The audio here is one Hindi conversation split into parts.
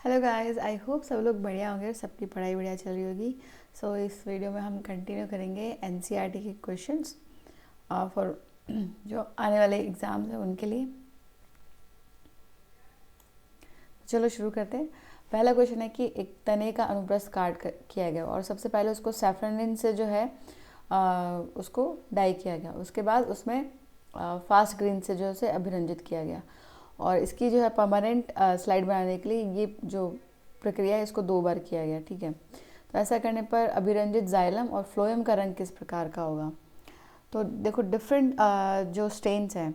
हेलो गाइस, आई होप सब लोग बढ़िया होंगे और सबकी पढ़ाई बढ़िया चल रही होगी। सो इस वीडियो में हम कंटिन्यू करेंगे एनसीईआरटी के क्वेश्चंस फॉर जो आने वाले एग्ज़ाम्स हैं उनके लिए। चलो शुरू करते हैं। पहला क्वेश्चन है कि एक तने का अनुप्रस्थ किया गया और सबसे पहले उसको सैफरनिन से जो है उसको डाई किया गया। उसके बाद उसमें फास्ट ग्रीन से जो है उसे अभिरंजित किया गया। और इसकी जो है परमानेंट स्लाइड बनाने के लिए ये जो प्रक्रिया है इसको 2 बार किया गया। ठीक है, तो ऐसा करने पर अभिरंजित जाइलम और फ्लोएम का रंग किस प्रकार का होगा। तो देखो, डिफरेंट जो स्टेन्स हैं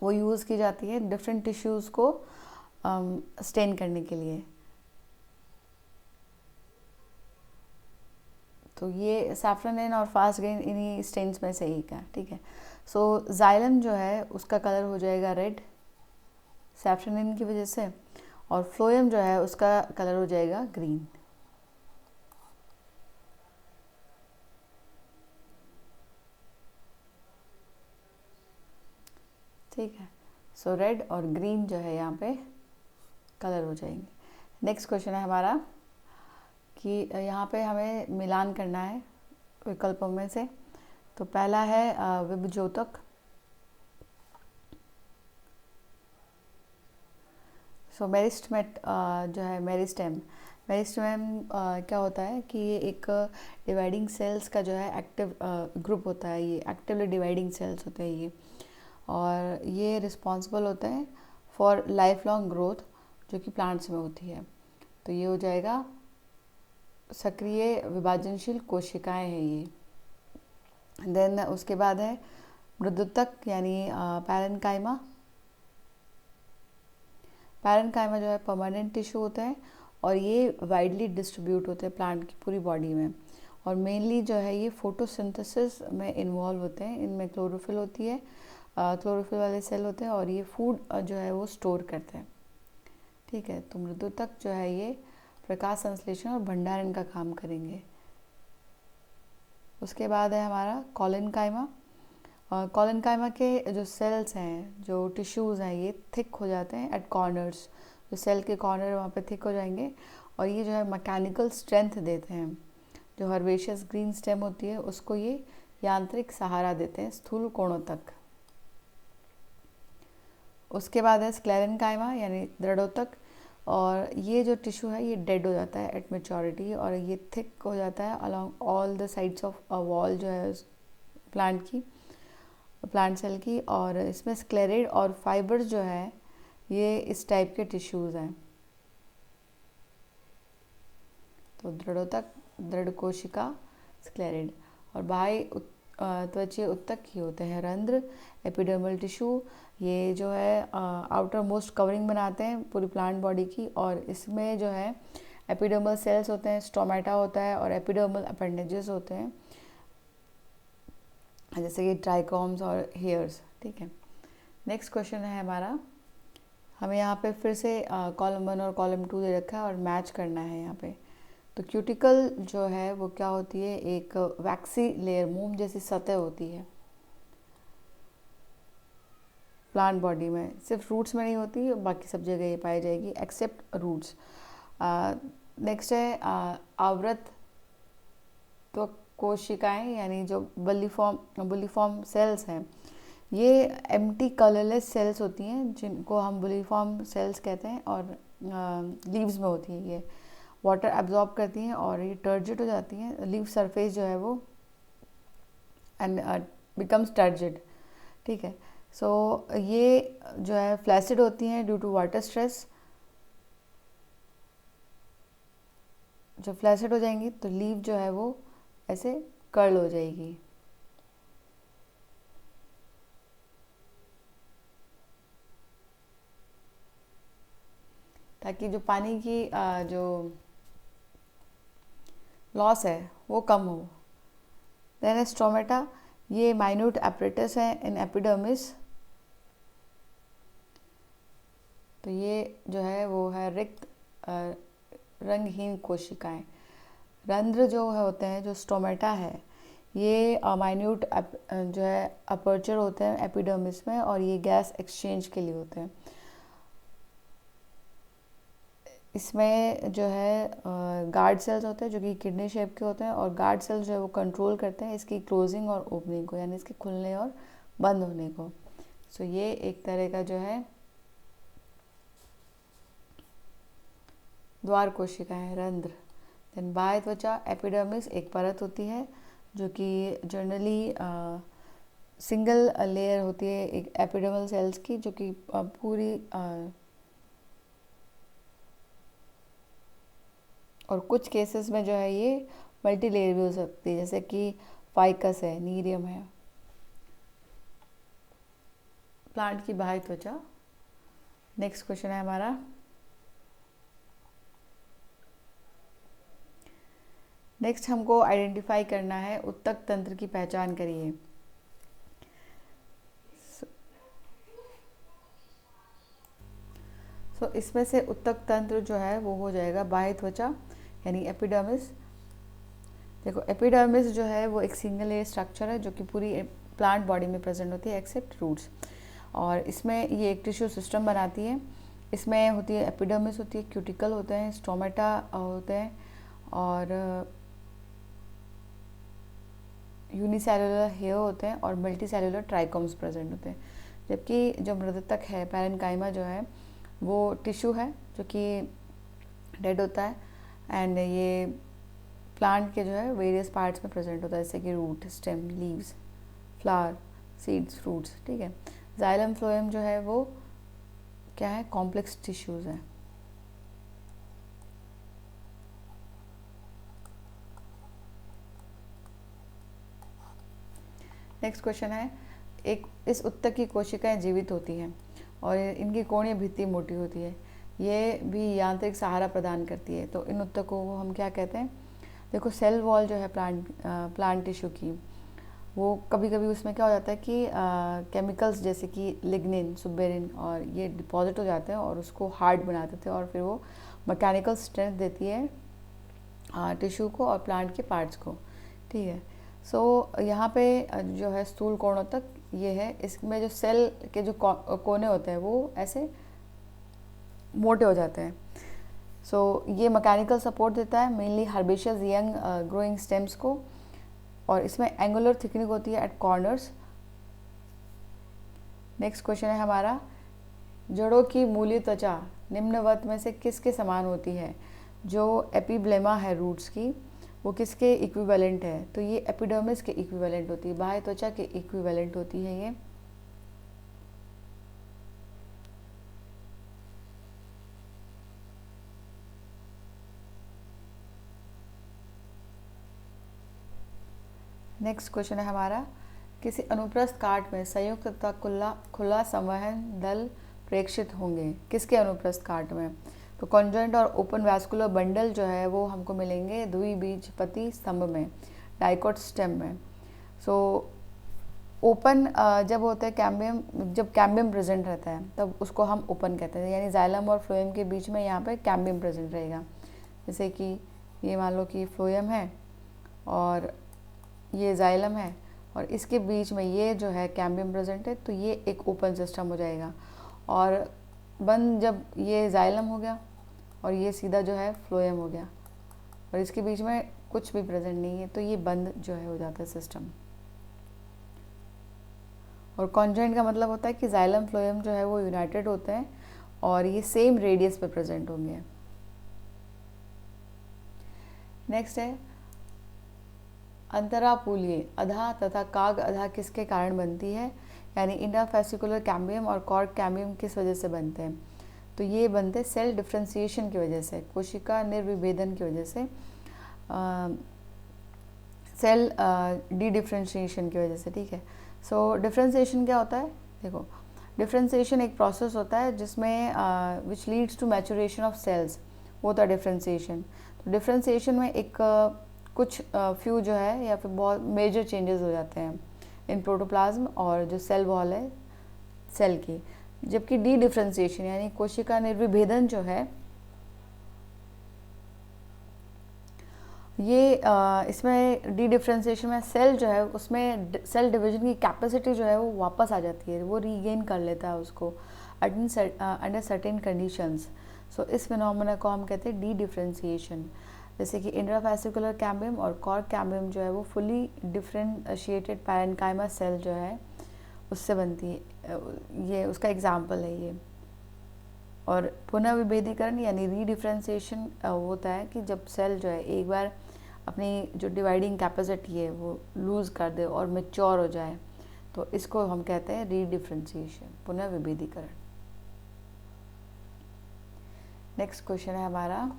वो यूज़ की जाती है डिफरेंट टिश्यूज़ को स्टेन करने के लिए। तो ये सैफ्रनिन और फास्ट ग्रीन इन्हीं स्टेन्स में से एक है। ठीक है, सो जाइलम जो है उसका कलर हो जाएगा रेड सैफ्रनिन की वजह से, और फ्लोएम जो है उसका कलर हो जाएगा ग्रीन। ठीक है, सो रेड और ग्रीन जो है यहाँ पे कलर हो जाएंगे। नेक्स्ट क्वेश्चन है हमारा कि यहाँ पे हमें मिलान करना है विकल्पों में से। तो पहला है विभज्योतक। सो मेरिस्टेमेट जो है मेरिस्टेम मेरिस्टेम क्या होता है कि ये एक डिवाइडिंग सेल्स का जो है एक्टिव ग्रुप होता है। ये एक्टिवली डिवाइडिंग सेल्स होते हैं ये, और ये रिस्पॉन्सिबल होते हैं फॉर लाइफ लॉन्ग ग्रोथ जो कि प्लांट्स में होती है। तो ये हो जाएगा सक्रिय विभाजनशील कोशिकाएं हैं ये। देन उसके बाद है मृदुतक यानी पैरेन्काइमा। पैरेन्काइमा जो है परमानेंट टिश्यू होते हैं और ये वाइडली डिस्ट्रीब्यूट होते हैं प्लांट की पूरी बॉडी में, और मेनली जो है ये फोटोसिंथेसिस में इन्वॉल्व होते हैं। इनमें क्लोरोफिल होती है, क्लोरोफिल वाले सेल होते हैं, और ये फूड जो है वो स्टोर करते हैं। ठीक है, तो मृदुतक जो है ये प्रकाश संश्लेषण और भंडारण का काम करेंगे। उसके बाद है हमारा कॉलिनकाइमा। और कॉलिनकाइमा के जो सेल्स हैं, जो टिश्यूज़ हैं, ये थिक हो जाते हैं एट कॉर्नर्स। जो सेल के कॉर्नर वहाँ पे थिक हो जाएंगे, और ये जो है मैकेनिकल स्ट्रेंथ देते हैं। जो हर्बेशियस ग्रीन स्टेम होती है उसको ये यांत्रिक सहारा देते हैं स्थूल कोणों तक। उसके बाद है स्क्लेरेन्काइमा यानी दृढ़ोतक। और ये जो टिश्यू है ये डेड हो जाता है एट मेच्योरिटी, और ये थिक हो जाता है along all the sides of a wall जो है प्लांट सेल की। और इसमें स्क्लेरेड और फाइबर्स जो है ये इस टाइप के टिश्यूज़ हैं। तो दृढ़ोतक, दृढ़ कोशिका, स्क्लेरेड। और बाह्य त्वचीय उत्तक ही होते हैं रंध्र, एपिडर्मल टिश्यू। ये जो है आउटर मोस्ट कवरिंग बनाते हैं पूरी प्लांट बॉडी की, और इसमें जो है एपिडर्मल सेल्स होते हैं, स्टोमेटा होता है, और एपिडर्मल अपेंडेजेस होते हैं जैसे कि ट्राइकोम्स और हेयर्स। ठीक है, नेक्स्ट क्वेश्चन है हमारा। हमें यहाँ पे फिर से कॉलम 1 और कॉलम 2 दे रखा है और मैच करना है यहाँ पे। तो क्यूटिकल जो है वो क्या होती है, एक वैक्सी लेयर, मोम जैसी सतह होती है प्लांट बॉडी में। सिर्फ रूट्स में नहीं होती, बाकी सब जगह ये पाई जाएगी एक्सेप्ट रूट्स। नेक्स्ट है आवृत तो कोशिकाएं यानी जो बुलिफॉर्म सेल्स हैं, ये एम्प्टी कलरलेस सेल्स होती हैं जिनको हम बुलिफॉर्म सेल्स कहते हैं, और लीव्स में होती हैं। ये वाटर एब्जॉर्ब करती हैं और ये टर्जिड हो जाती हैं। लीव सरफेस जो है वो एंड बिकम्स टर्जिड। ठीक है, सो ये जो है फ्लैसिड होती हैं ड्यू टू वाटर स्ट्रेस। जब फ्लैसिड हो जाएंगी तो लीव जो है वो ऐसे कर्ल हो जाएगी। ताकि जो पानी की जो लॉस है वो कम हो। देन स्टोमेटा, ये माइन्यूट एपरेटस है इन एपिडर्मिस। तो ये जो है वो है रिक्त रंगहीन कोशिकाएं। रंध्र जो है होते हैं, जो स्टोमेटा है, ये माइन्यूट जो है अपर्चर होते हैं एपिडर्मिस में, और ये गैस एक्सचेंज के लिए होते हैं। इसमें जो है गार्ड सेल्स होते हैं जो कि किडनी शेप के होते हैं, और गार्ड सेल्स जो है वो कंट्रोल करते हैं इसकी क्लोजिंग और ओपनिंग को, यानी इसके खुलने और बंद होने को। सो ये एक तरह का जो है द्वार कोशिका है, रंध्र। देन बाह्य त्वचा एपिडर्मिस एक परत होती है जो कि जनरली सिंगल लेयर होती है एक एपिडर्मल सेल्स की, जो कि पूरी और कुछ केसेस में जो है ये मल्टी लेयर भी हो सकती है, जैसे कि फाइकस है, नीरियम है। प्लांट की बाह्य त्वचा। नेक्स्ट क्वेश्चन है हमारा, नेक्स्ट हमको आइडेंटिफाई करना है उत्तक तंत्र की पहचान करिए। सो इसमें से उत्तक तंत्र जो है वो हो जाएगा बाह्य त्वचा यानी एपिडर्मिस। देखो एपिडर्मिस जो है वो एक सिंगल लेयर स्ट्रक्चर है जो कि पूरी प्लांट बॉडी में प्रेजेंट होती है एक्सेप्ट रूट्स, और इसमें ये एक टिश्यू सिस्टम बनाती है। इसमें होती है एपिडर्मिस होती है, क्यूटिकल होते हैं, स्टोमेटा होते हैं, और यूनिसेलुलर हेयर होते हैं, और मल्टी सेलुलर ट्राइकोम्स प्रेजेंट होते हैं। जबकि जो मृदतक है, पैरेन्काइमा जो है वो टिश्यू है जो कि डेड होता है, एंड ये प्लांट के जो है वेरियस पार्ट्स में प्रेजेंट होता है, जैसे कि root, stem, leaves, flower, seeds, fruits. ठीक है। जाइलम फ्लोएम जो है वो क्या है, कॉम्प्लेक्स टिश्यूज है। नेक्स्ट क्वेश्चन है, एक इस उत्तक की कोशिकाएं जीवित होती हैं और इनकी कोणीय भित्ति मोटी होती है, ये भी यांत्रिक सहारा प्रदान करती है। तो इन उत्तकों को हम क्या कहते हैं? देखो सेल वॉल जो है प्लांट टिश्यू की, वो कभी कभी उसमें क्या हो जाता है कि केमिकल्स जैसे कि लिग्निन, सुबेरिन और ये डिपॉजिट हो जाते हैं और उसको हार्ड बना देते हैं, और फिर वो मैकेनिकल स्ट्रेंथ देती है टिश्यू को और प्लांट के पार्ट्स को। ठीक है। सो यहाँ पे जो है स्थूल कोणोत्तक ये है, इसमें जो सेल के जो कोने होते हैं वो ऐसे मोटे हो जाते हैं। सो ये मैकेनिकल सपोर्ट देता है mainly herbaceous young growing stems को, और इसमें एंगुलर थिकनिंग होती है एट कॉर्नर्स। नेक्स्ट क्वेश्चन है हमारा, जड़ों की मूलीय त्वचा निम्नवत में से किसके समान होती है? जो एपिब्लेमा है रूट्स की वो किसके इक्विवेलेंट है? तो ये एपिडर्मिस के इक्विवेलेंट होती है, बाह्य त्वचा के इक्विवेलेंट होती है ये। नेक्स्ट क्वेश्चन है हमारा, किसी अनुप्रस्थ काट में संयुक्त तथा खुला संवहन दल प्रेक्षित होंगे, किसके अनुप्रस्थ काट में? तो कॉन्जॉइंट और ओपन वैस्कुलर बंडल जो है वो हमको मिलेंगे द्विबीजपति स्तंभ में, डाइकोट स्टेम में। सो ओपन जब होता है कैम्बियम, जब कैम्बियम प्रेजेंट रहता है तब उसको हम ओपन कहते हैं, यानी जाइलम और फ्लोएम के बीच में यहाँ पे कैम्बियम प्रेजेंट रहेगा। जैसे कि ये मान लो कि फ्लोएम है और ये जाइलम है और इसके बीच में ये जो है कैम्बियम प्रेजेंट है, तो ये एक ओपन सिस्टम हो जाएगा। और बंद जब ये जाइलम हो गया और ये सीधा जो है फ्लोएम हो गया और इसके बीच में कुछ भी प्रेजेंट नहीं है, तो ये बंद जो है हो जाता है सिस्टम। और कॉन्जॉइंट का मतलब होता है कि जाइलम फ्लोएम जो है वो यूनाइटेड होते हैं और ये सेम रेडियस पे प्रेजेंट होंगे। नेक्स्ट है अंतरापूलीय अधा तथा काग अधा किसके कारण बनती है? यानी इंट्राफेसिकुलर कैम्बियम और कॉर्ड कैम्बियम किस वजह से बनते हैं? तो ये बनते हैं सेल डिफ्रेंसिएशन की वजह से, कोशिका निर्विभेदन की वजह से, सेल डी डिफ्रेंशिएशन की वजह से। ठीक है। सो डिफ्रेंसिएशन क्या होता है? देखो डिफ्रेंसिएशन एक प्रोसेस होता है जिसमें which leads to maturation of cells, वो होता है डिफ्रेंसिएशन। तो डिफ्रेंसिएशन में एक कुछ फ्यू जो है या फिर बहुत मेजर चेंजेस हो जाते हैं इन प्रोटोप्लाज्म और जो सेल वॉल है सेल की। जबकि डी डिफ्रेंसिएशन यानी कोशिका निर्विभेदन जो है ये इसमें डी डिफ्रेंसिएशन में सेल जो है उसमें सेल डिवीजन की कैपेसिटी जो है वो वापस आ जाती है, वो रीगेन कर लेता है उसको अंडर सर्टेन कंडीशंस। सो इस फिनोमेना को हम कहते हैं डी डिफ्रेंसिएशन। जैसे कि इंट्राफेसिकुलर कैम्बियम और कॉर्क कैम्बियम जो है वो फुली डिफ्रेंशिएटेड पैरेन्काइमा सेल जो है उससे बनती है, ये उसका एग्जाम्पल है ये। और पुनः विभेदीकरण यानी रीडिफ्रेंसिएशन होता है कि जब सेल जो है एक बार अपनी जो डिवाइडिंग कैपेसिटी है वो लूज़ कर दे और मैच्योर हो जाए, तो इसको हम कहते हैं रीडिफ्रेंसिएशन, पुनः विभेदीकरण। नेक्स्ट क्वेश्चन है हमारा,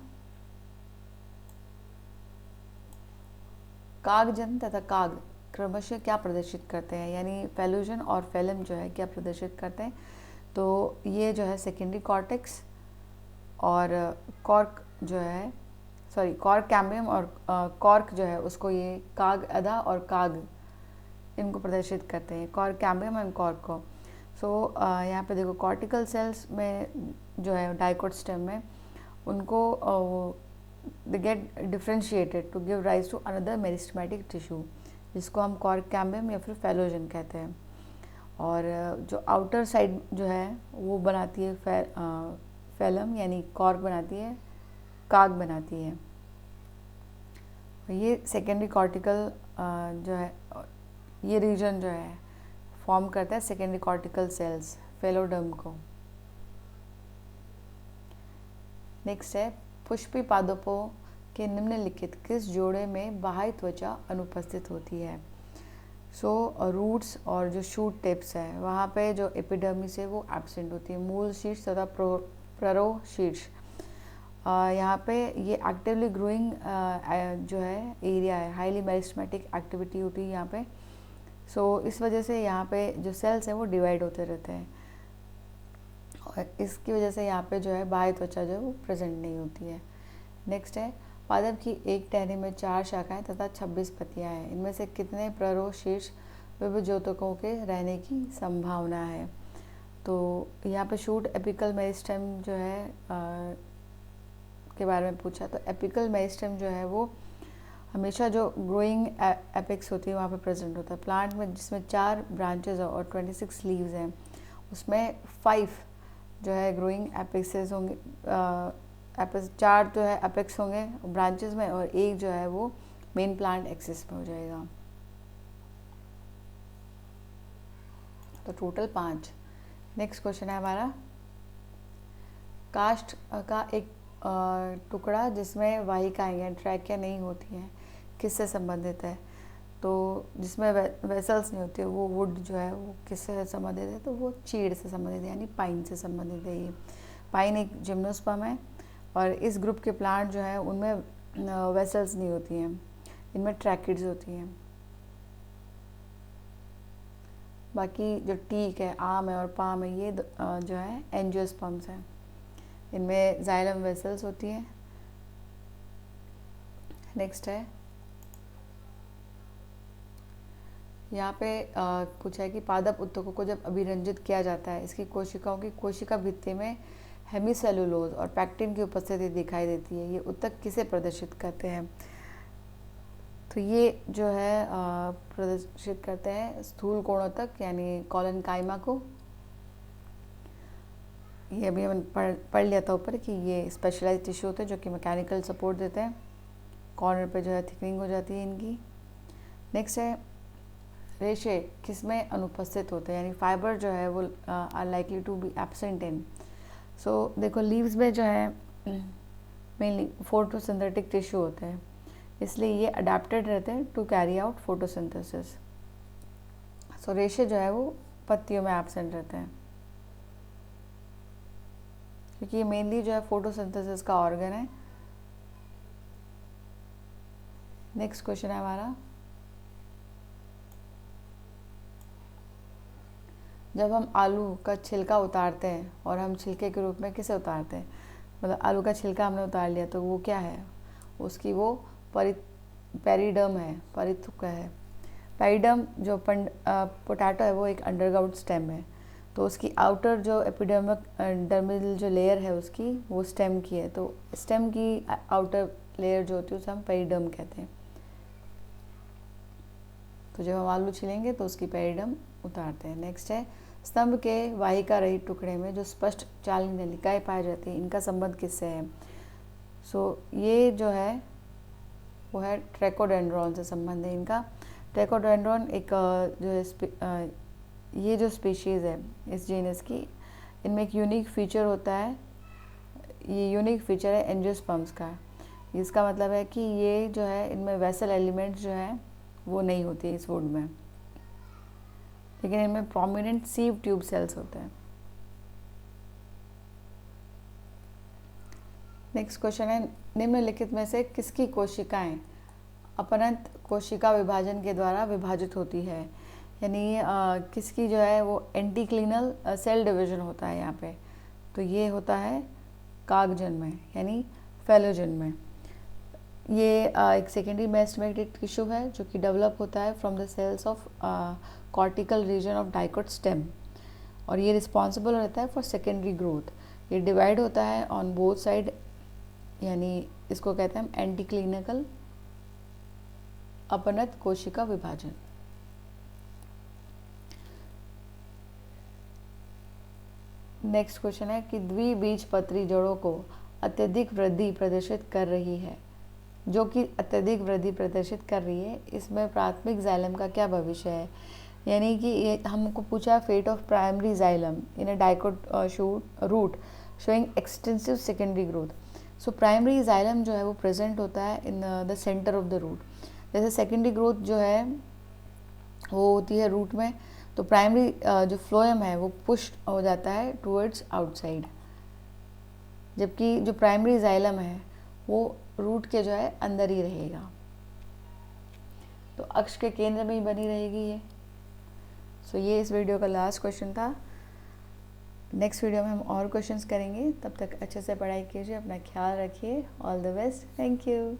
कागजन तथा काग क्रमशः क्या प्रदर्शित करते हैं, यानी फेलोजन और फेलम जो है क्या प्रदर्शित करते हैं। तो ये जो है सेकेंडरी कॉर्टेक्स और कॉर्क जो है, सॉरी कॉर्क कैम्बियम और कॉर्क जो है उसको ये काग अदा और काग इनको प्रदर्शित करते हैं, कॉर्क कैम्बियम एंड कॉर्क को। सो यहाँ पे देखो कॉर्टिकल सेल्स में जो है डाइकोट स्टेम में उनको they get differentiated to give rise to another meristematic tissue, जिसको हम कॉर्क कैम्बियम या फिर फेलोजन कहते हैं। और जो आउटर साइड जो है वो बनाती है फेलम यानी कॉर्क बनाती है, काग बनाती है। ये सेकेंडरी कॉर्टिकल जो है ये रीजन जो है फॉर्म करता है सेकेंडरी कॉर्टिकल सेल्स फेलोडर्म को। नेक्स्ट है, पुष्पी पादपों के निम्नलिखित किस जोड़े में बाह्य त्वचा अनुपस्थित होती है। सो रूट्स और जो शूट टिप्स है वहाँ पे जो एपिडर्मिस है वो एब्सेंट होती है, मूल शीर्ष तथा प्ररो शीर्ष। यहाँ पे ये एक्टिवली ग्रोइंग जो है एरिया है, हाईली मेरिस्टेमेटिक एक्टिविटी होती है यहाँ पे। सो इस वजह से यहाँ पे जो सेल्स हैं वो डिवाइड होते रहते हैं और इसकी वजह से यहाँ पे जो है बाह्य त्वचा जो है वो प्रेजेंट नहीं होती है। नेक्स्ट है, पादप की एक टहनी में 4 शाखाएं तथा 26 पत्तियां हैं, इनमें से कितने प्ररो शीर्ष विभज्योतकों के रहने की संभावना है। तो यहाँ पे शूट एपिकल मेरिस्टेम जो है के बारे में पूछा। तो एपिकल मेरिस्टेम जो है वो हमेशा जो ग्रोइंग एपेक्स होती है वहाँ पे प्रेजेंट होता है। प्लांट में जिसमें 4 ब्रांचेज और 26 लीव्स हैं उसमें 5 जो है ग्रोइंग एपेक्सेस होंगे, 4 जो है एपेक्स होंगे ब्रांचेस में और 1 जो है वो मेन प्लांट एक्सिस में हो जाएगा, तो टोटल 5। नेक्स्ट क्वेश्चन है हमारा, काष्ठ का एक टुकड़ा जिसमें वाहिकाएं या ट्रैकिया नहीं होती हैं किससे संबंधित है। तो जिसमें वेसल्स नहीं होती है वो वुड जो है वो किससे संबंधित है, तो वो चीड़ से संबंधित है यानी पाइन से संबंधित है। ये पाइन एक जिम्नोस्पर्म है और इस ग्रुप के प्लांट जो है उनमें वेसल्स नहीं होती हैं, इनमें ट्रैकिड्स होती हैं। बाकी जो टीक है, आम है और पाम है ये जो है एंजियोस्पर्म्स हैं, इनमें जाइलम वेसल्स होती हैं। नेक्स्ट है, यहाँ पे पूछा है कि पादप उत्तकों को जब अभिरंजित किया जाता है इसकी कोशिकाओं की कोशिका भित्ति में हेमीसेलुलोज और पैक्टिन की उपस्थिति दिखाई देती है, ये उत्तक किसे प्रदर्शित करते हैं। तो ये जो है प्रदर्शित करते हैं स्थूल कोणोत्तक यानी कॉलनकाइमा को। ये अभी हमने पढ़ लिया था ऊपर कि ये स्पेशलाइज्ड टिश्यू होते हैं जो कि मैकेनिकल सपोर्ट देते हैं, कॉर्नर पे जो है थिकनिंग हो जाती है इनकी। नेक्स्ट है, रेशे किसमें अनुपस्थित होते हैं, यानी फाइबर जो है वो are likely to be absent in. So देखो लीव्स में जो है मेनली फोटोसिंथेटिक टिश्यू होते हैं, इसलिए ये अडेप्टेड रहते हैं टू कैरी आउट फोटोसिंथेसिस। सो रेशे जो है वो पत्तियों में एब्सेंट रहते हैं क्योंकि ये मेनली जो है फोटोसिंथेसिस का ऑर्गन है। नेक्स्ट क्वेश्चन है हमारा, जब हम आलू का छिलका उतारते हैं और हम छिलके के रूप में किसे उतारते हैं, मतलब आलू का छिलका हमने उतार लिया तो वो क्या है, उसकी वो पेरिडर्म है, परिथुक है। पेरिडर्म जो पोटैटो है वो एक अंडरग्राउंड स्टेम है, तो उसकी आउटर जो एपिडर्मिल जो लेयर है उसकी वो स्टेम की है, तो स्टेम की आउटर लेयर जो होती है उसे हम पेरिडर्म कहते हैं। तो जब हम आलू छिलेंगे तो उसकी पेरिडर्म उतारते हैं। नेक्स्ट है, स्तंभ के वाहिका रहित टुकड़े में जो स्पष्ट चालनी नलिकाएं पाई जाती हैं, इनका संबंध किससे है? सो ये जो है वो है ट्रैकोडेंड्रॉन से संबंध है इनका। ट्रैकोडेंड्रॉन एक जो है ये जो स्पीशीज़ है इस जीनस की, इनमें एक यूनिक फीचर होता है। ये यूनिक फीचर है एंजियोस्पर्म्स का। इसका मतलब है कि ये जो है इनमें वेसल एलिमेंट्स जो है वो नहीं होती इस वुड में, लेकिन इनमें प्रोमिनेंट सीव ट्यूब सेल्स होते हैं। नेक्स्ट क्वेश्चन है, निम्नलिखित में से किसकी कोशिकाएं अपनंत कोशिका विभाजन के द्वारा विभाजित होती है? यानी किसकी जो है वो एंटीक्लिनल सेल डिवीजन होता है यहाँ पे, तो ये होता है कागजन में यानी फेलोजन में। ये एक सेकेंडरी मेरिस्टेमेटिक टिश्यू है जो कि डेवलप होता है from the cells of cortical region of dicot stem, और ये रिस्पॉन्सिबल रहता है फॉर सेकेंडरी ग्रोथ। ये डिवाइड होता है ऑन बोथ साइड, यानी इसको कहते हैं हम एंटीक्लिनिकल अपनत कोशिका विभाजन। नेक्स्ट क्वेश्चन है कि द्विबीजपत्री जड़ों को अत्यधिक वृद्धि प्रदर्शित कर रही है, जो कि अत्यधिक वृद्धि प्रदर्शित कर रही है, इसमें प्राथमिक जाइलम का क्या भविष्य है? यानी कि ये हमको पूछा fate of primary xylem in a dicot shoot root showing extensive secondary growth. So primary xylem जो है वो प्रेजेंट होता है in the centre of the root. जैसे सेकेंडरी ग्रोथ जो है वो होती है रूट में, तो प्राइमरी जो फ्लोएम है वो पुश हो जाता है टुवर्ड्स आउटसाइड, जबकि जो प्राइमरी जाइलम है वो रूट के जो है अंदर ही रहेगा, तो अक्ष के केंद्र में ही बनी रहेगी ये। सो ये इस वीडियो का लास्ट क्वेश्चन था। नेक्स्ट वीडियो में हम और क्वेश्चंस करेंगे, तब तक अच्छे से पढ़ाई कीजिए, अपना ख्याल रखिए। All the best, thank you.